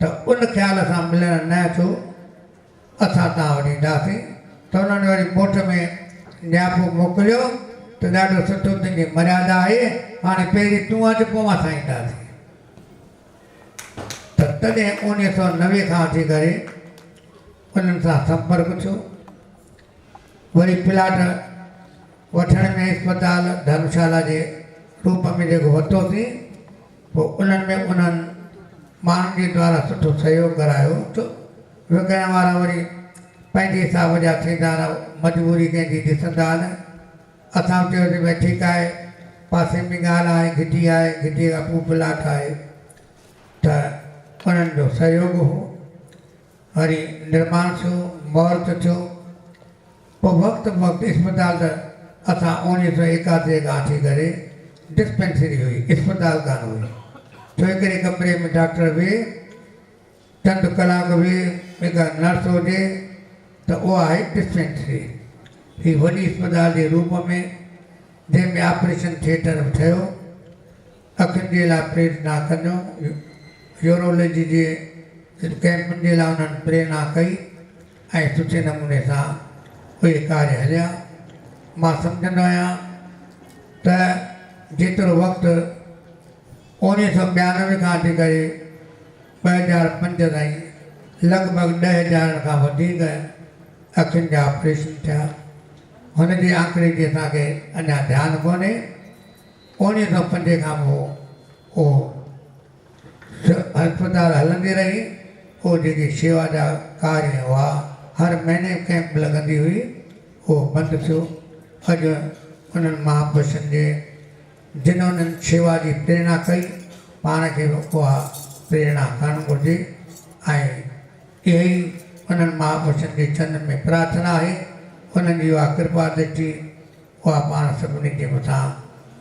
त उन ख़्याल सां मिलणु न अचो, असां तव्हां वटि ईंदासीं। त उन्हनि वरी मोट में न्यापो मोकिलियो त ॾाढो सुठो, तुंहिंजी मर्यादा आहे, हाणे पहिरीं तूं अचु पोइ असां ईंदासीं। त तॾहिं 1990 खां वठी करे उन्हनि सां संपर्क थियो। वरी प्लाट वठण में अस्पताल धर्मशाला जे रूप में जेको वरितोसीं, पोइ उन्हनि में उन्हनि माण्हुनि जे द्वारा सुठो सहयोग करायो। छो विकिणण वारा वरी पंहिंजे हिसाब जा थींदा न, मजबूरी कंहिंजी ॾिसंदा न। असां चयोसीं भई ठीकु आहे, पासे में ॻाल्हि आहे, घिटी आहे, घिटी खां पोइ प्लाट आहे। त उन्हनि जो सहयोग हो। वरी निर्माण थियो, मुहूर्त थियो। पोइ वक़्तु अस्पताल त असां 1981 खां वठी करे डिस्पेंसरी हुई, अस्पताल कान हुई। छो हिकिड़े कमरे में डॉक्टर वेहे, चंद कलाक वेहे, हिकु नर्स हुजे, त उहा आहे डिस्पेंसरी। हीअ वॾी अस्पताल जे रूप में, जंहिंमें ऑपरेशन थिएटर बि ठहियो। अखियुनि जे लाइ प्रेरणा कयो, यूरोलॉजी जे कैंपनि जे लाइ उन्हनि प्रेरणा कई ऐं सुठे नमूने सां उहे कार्य हलिया। मां सम्झंदो आहियां त जेतिरो वक़्तु 1992 खां वठी करे 2005 ताईं लॻभॻि 10,000 खां वधीक अखियुनि जा ऑपरेशन थिया। हुनजे आंकड़े जी असांखे अञा ध्यानु कोन्हे। 1905 खां पोइ उहो अस्पताल हलंदी रही। उहो जेकी शेवा जा कार्य हुआ, हर महीने कैंप लॻंदी हुई, उहो बंदि थियो। अॼु उन्हनि महापुरुषनि जे जिन्हनि शेवा जी प्रेरणा कई, पाण खे उहा प्रेरणा करणु घुरिजे। ऐं इहा ई उन्हनि महापुरुषनि जे चरण में प्रार्थना आहे, उन्हनि जी उहा कृपा दृष्टि उहा पाण सभिनी जे मथां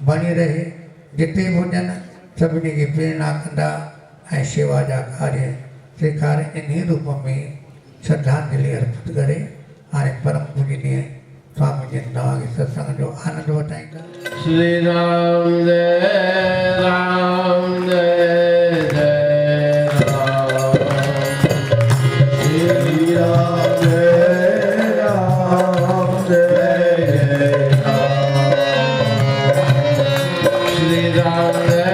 बणी रहे। जिते बि हुजनि सभिनी खे प्रेरणा कंदा ऐं शेवा जा कार्य सेखारे। इन रूप में श्रद्धांजलि अर्पित करे हाणे परम पूजनीय स्वामी जन तव्हांखे सत्संग जो आनंद वठाईंदा। श्री राम जय राम जय जय राम, श्री राम जय राम जय जय राम, श्री राम जय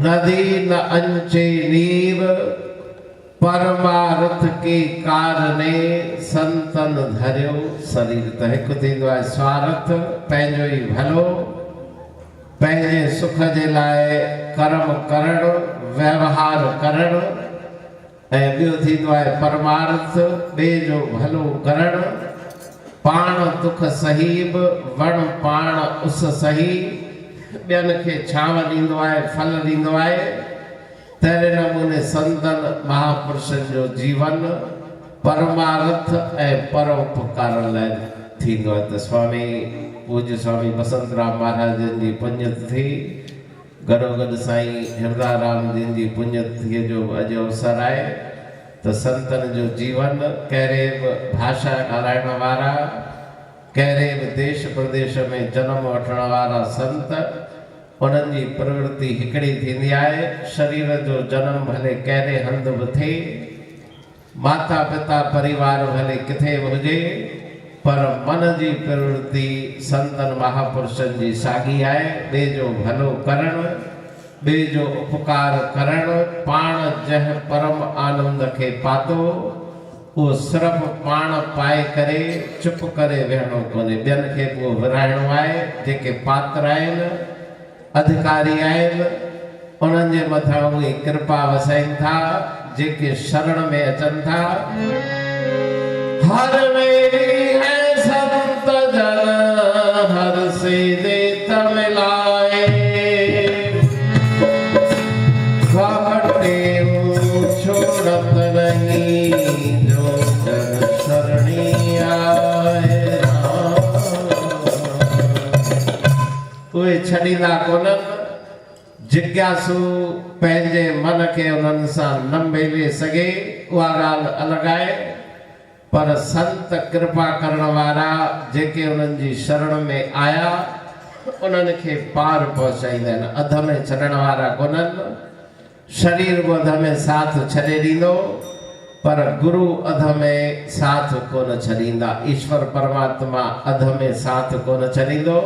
नदी न अंचे नीव परमार्थ के कारणे संतन धरियो शरीर त हिकु थींदो आहे स्वार्थ पंहिंजो ई भलो पंहिंजे सुख जे लाइ कर्म करण व्यवहार करण ऐं ॿियो थींदो आहे परमार्थ ॿिए जो भलो करण पाण दुख सही बि वण पाण उस सही ॿियनि खे छांव ॾींदो आहे फल ॾींदो आहे। तहिड़े नमूने संतन महापुरुषनि जो जीवन परमार्थ ऐं परोपकार लाइ थींदो आहे। त स्वामी पूज्य स्वामी बसंतराम महाराजनि जी पुण्यतिथि गॾोगॾु साईं हिरदाराम जिन जी पुण्यतिथीअ जो अॼु अवसर आहे। त संतनि जो जीवन कहिड़े बि भाषा ॻाल्हाइण वारा कहिड़े बि देश प्रदेश में जन्म वठण वारा संत उन्हनि जी प्रवृत्ति हिकिड़ी थींदी आहे। शरीर जो जनम भले कहिड़े हंध बि थिए माता पिता परिवार भले किथे बि हुजे पर मन जी प्रवृत्ति संतन महापुरुषनि जी साॻी आहे। ॿिए जो भलो करणु ॿिए जो उपकार करणु पाण जंहिं परम आनंद खे पातो उहो सिर्फ़ु पाण पाए करे चुप करे वेहणो कोन्हे ॿियनि खे उहो विराइणो आहे। जेके पात्र आहिनि अधिकारी आहिनि उन्हनि जे मथां उहे कृपा वसाइनि था जेके शरण में अचनि था। हर मेरी है संत जन हर से देत मिलाए, काटे छोड़त नहीं जो जन शरणी आए। उहे छॾींदा कोन्हनि, जिज्ञासु पंहिंजे मन खे उन्हनि सां न मेले सघे उहा ॻाल्हि अलॻि आहे, पर संत कृपा करण वारा जेके उन्हनि जी शरण में आया उन्हनि खे पार पहुचाईंदा आहिनि, अध में छॾण वारा कोन्हनि। शरीर बि अध में साथ छॾे ॾींदो, पर गुरु अध में साथ कोन छॾींदा। ईश्वर परमात्मा अध में साथ कोन छॾींदो।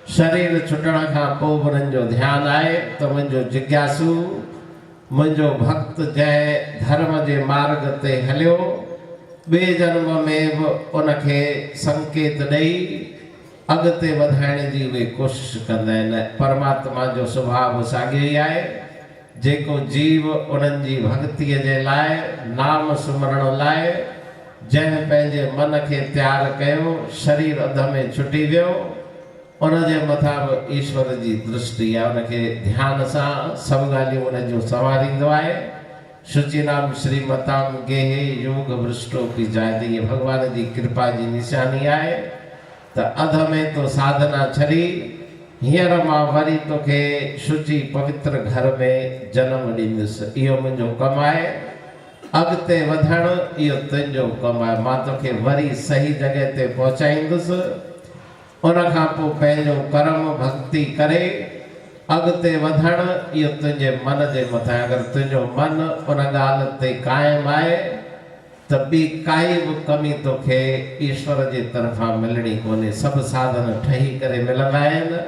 शरीर छुटण खां पोइ बि उन्हनि जो ध्यानु आहे त मुंहिंजो जिज्ञासु, मुंहिंजो भक्त जंहिं धर्म जे मार्ग ते हलियो, ॿिए जन्म में बि उनखे संकेत ॾेई अॻिते वधाइण जी उहे कोशिशि कंदा आहिनि। परमात्मा जो सुभाउ साॻियो ई आहे। जेको जीव उन्हनि जी भक्तीअ जे लाइ, नाम सुमरण लाइ जंहिं पंहिंजे मन खे तयारु कयो, शरीर अध में छुटी वियो, उनजे मथां बि ईश्वर जी दृष्टि आहे, उनखे ध्यान सां सभु ॻाल्हियूं उनजो संवारींदो आहे। शुचिनाम श्रीमताम गेहे योग भ्रष्टोपि जायते, ये भगवान जी कृपा जी निशानी आहे त अध में तो साधना छॾी हींअर मां वरी तोखे शुचि पवित्र घर में जन्म ॾींदुसि। इहो मुंहिंजो कमु आहे, अॻिते वधणु इहो तुंहिंजो कमु आहे। मां तोखे वरी सही जॻह ते पहुचाईंदुसि। उनखां पोइ पंहिंजो कर्म भक्ति करे अॻिते वधणु इहो तुंहिंजे मन जे मथां। अगरि तुंहिंजो मन उन ॻाल्हि ते क़ाइमु आहे त ॿी काई बि कमी तोखे ईश्वर जे तरफ़ां मिलणी कोन्हे। सभु साधन ठही करे मिलंदा आहिनि।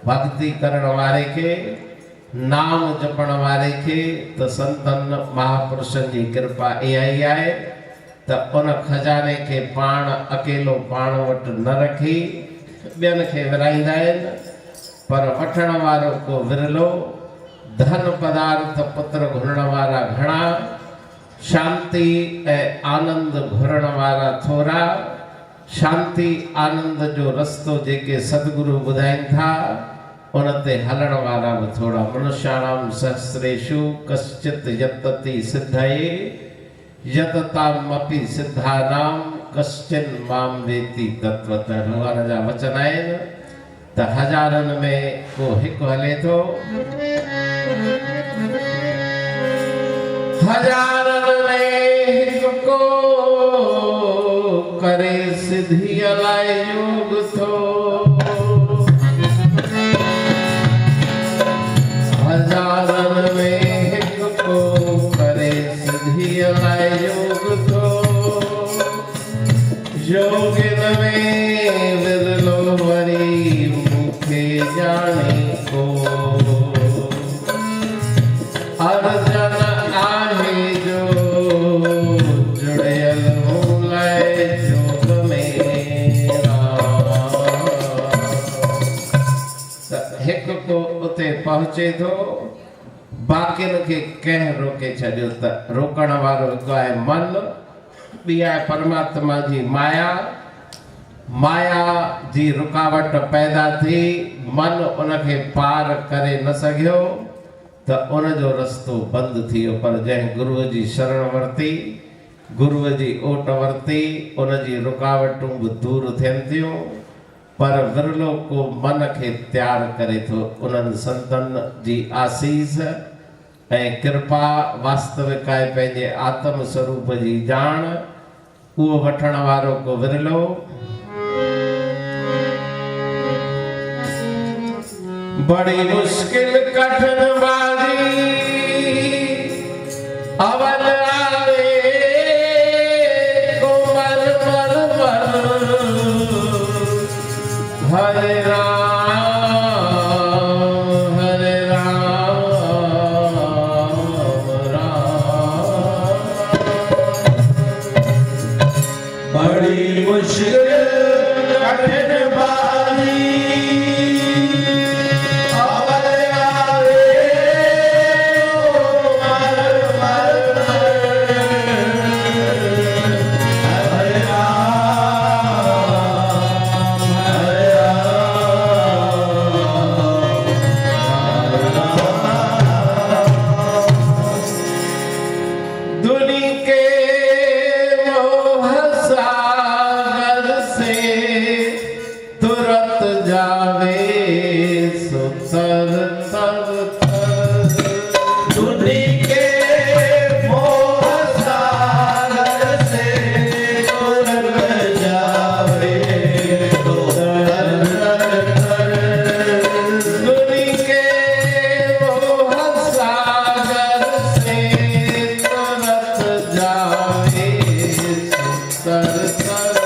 भक्ति करण वारे खे, नाम जपण वारे खे त संतनि महापुरुषनि जी कृपा इहा ई आहे त उन खजाने खे पाण अकेलो पाण वटि न रखी ॿियनि खे विराईंदा आहिनि, पर वठण वारो को विरलो। धन पदार्थ पुत्र घुरण वारा घणा, शांति ऐं आनंद घुरण वारा थोरा। शांति आनंद जो रस्तो जेके सदगुरु ॿुधाइनि था उन ते हलण वारा बि थोरा। मनुष्याणाम सहस्रेषु कश्चित यतति सिद्धये यततामपि सिद्धानाम कश्चिन माम वेति तत्वतः। भगवान जा वचन आहिनि त हज़ारनि में को हिकु हले थो, हज़ारनि में हिकु को करे सिद्धि अलाए योग थो। हज़ारनि में हिकु को करे सिद्धि अलाए योग थो। योगिन में विरलो वरी मुखे जाने को। अर्जन आहे जो जुड़ियल मूलाए योग मेरा। हिकु को उते पहुचे थो, बाक़ियुनि खे कंहिं रोके छॾियो त रोकण वारो हिकु आहे मन, ॿी आहे परमात्मा जी माया। माया जी रुकावट पैदा थी, मन उनखे पार करे न सघियो त उनजो रस्तो बंदि थी वियो। पर जंहिं गुरूअ जी शरण वरिती, गुरूअ जी ओट वरिती, उनजी रुकावटूं बि दूर थियनि थियूं। पर विरलो को मन खे तयारु करे थो। उन्हनि संतनि जी आसीस ऐं कृपा वास्तविक आहे पंहिंजे आत्म स्वरूप जी ॼाण। उहो वठण वारो को विरलो। बड़ी मुश्किल कठिन बाजी अवल आवे को मर मर मर। हरे राम हरे राम राम। बड़ी मुश्किल कठिन बाजी अवल आवे दुनि के मोह सागर से तुरत जावे सुतर तर दुनि के मोह सागर से तुरत जावे दुनि के मोह सागर से तुरत जावे सुतर तर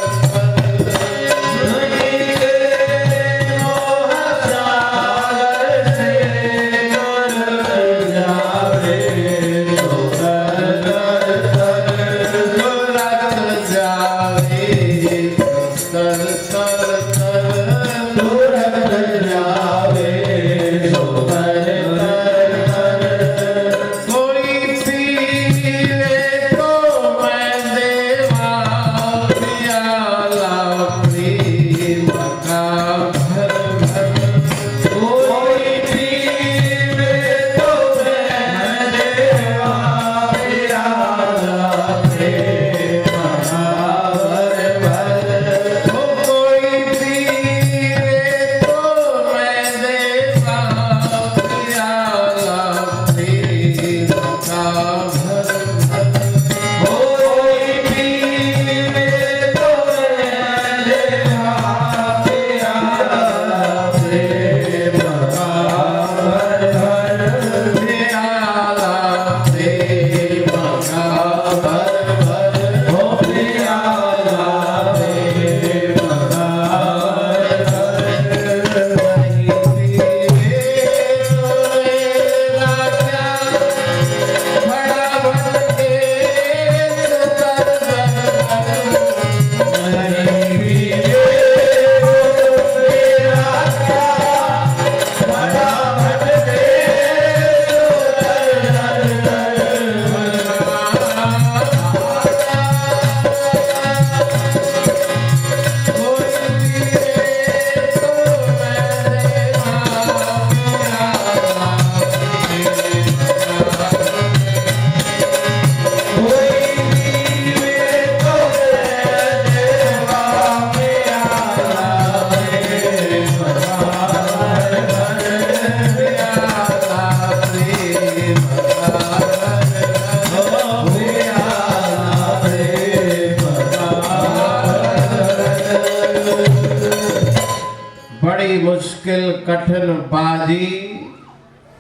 बड़ी मुश्किल कठिन बाजी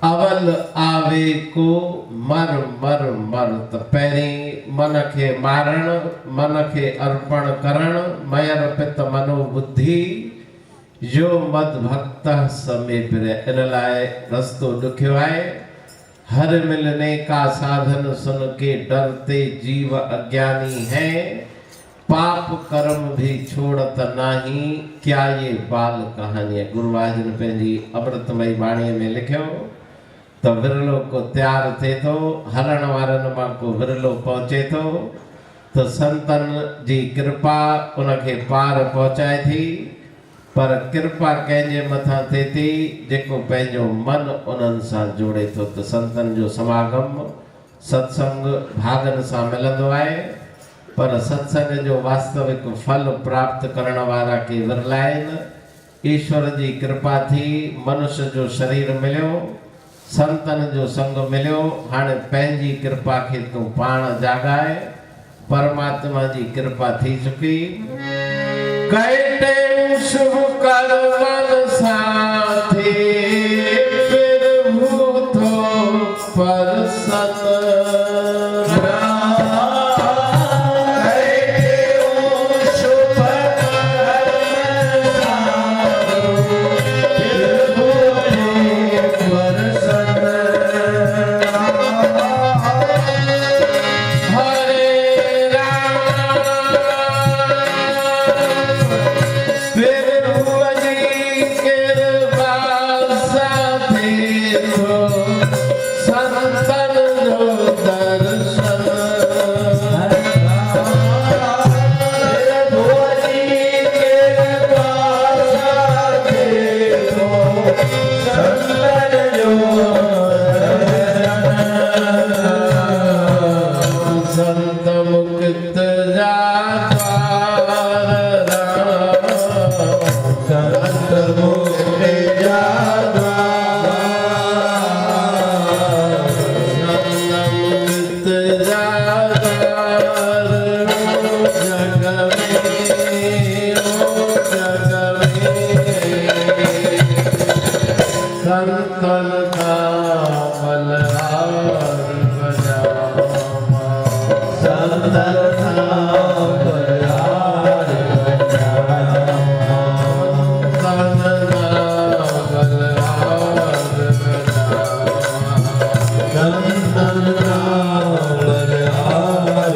अवल आवे को मर मर मर त पहिरीं मन खे मारण मन खे अर्पण करण मयर पित मनो बुद्धि यो मद भक्त समेत इन लाइ रस्तो ॾुखियो आहे हर मिलने का साधन सुन के डरते जीव अज्ञानी है पाप कर्म भी छोड़त नाही क्या ये बाल कहानी है। गुरु महाराज ने पंहिंजी अमृतमयी बाणीअ में लिखियो त विरलो को तैयार थे तो हलण वारनि मां को विरलो पहुचे तो संतन जी कृपा उनखे पार पहुचाए थी पर कृपा कंहिंजे मथां थिए थी जेको पंहिंजो मन उन्हनि सां जोड़े थो। त संतन जो समागम सत्संग भागन सां मिलंदो आहे पर सत्संग जो वास्तविक फल प्राप्त करण वारा के विरला आहिनि। ईश्वर जी कृपा थी मनुष्य जो शरीर मिलियो संतन जो संग मिलियो हाणे पंहिंजी कृपा खे तूं पाण जागाए परमात्मा जी कृपा थी चुकी। कैटे शुभ कर्मन साथी फिर भूतो पर सत संत मुक्त जाद्वार राम संत मुक्त जाद्वार संत मुक्त जाद्वार जग संतन का बलहार बजावा संतन का बलहार बजावा संतन का बलहार बजावा संतन का बलहार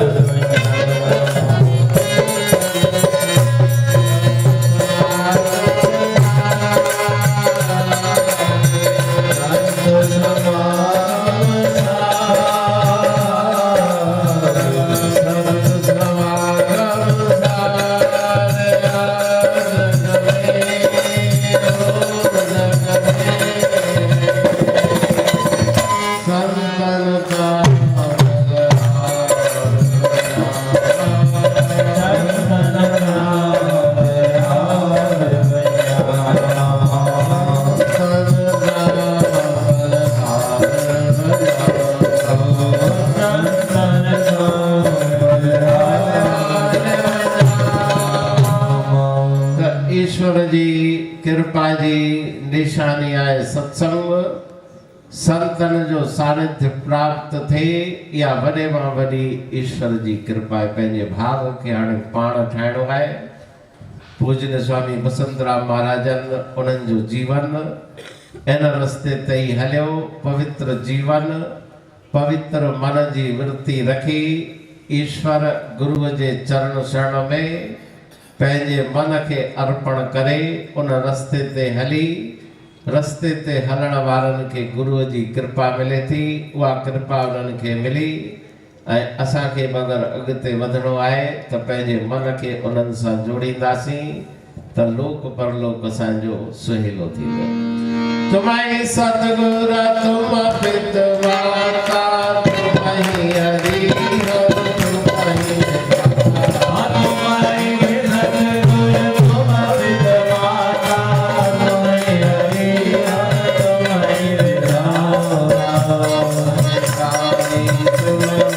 ईश्वर जी कृपा जी निशानी आहे सत्संग संतन जो सानिध्य प्राप्त थे या वॾे मां वॾी ईश्वर जी कृपा आहे। पंहिंजे भाग खे हाणे पाण ठाहिणो आहे। पूजन स्वामी बसंतराम महाराजन उन्हनि जो जीवन इन रस्ते ते ई हलियो। पवित्र जीवन पवित्र मन जी वृत्ति रखी ईश्वर गुरुअ जे चरण शरण में पंहिंजे मन खे अर्पण करे उन रस्ते ते हली रस्ते ते हलण वारनि खे गुरुअ जी कृपा मिले थी। उहा कृपा उन्हनि खे मिली ऐं असांखे मगर अॻिते वधिणो आहे त पंहिंजे मन खे उन्हनि सां जोड़ींदासीं त लोक परलोक असांजो सुहेलो थींदो। तुम्हारी सतगुर तुम पितवाता तुम्हारी हरि हो तुम्हारी Thank you.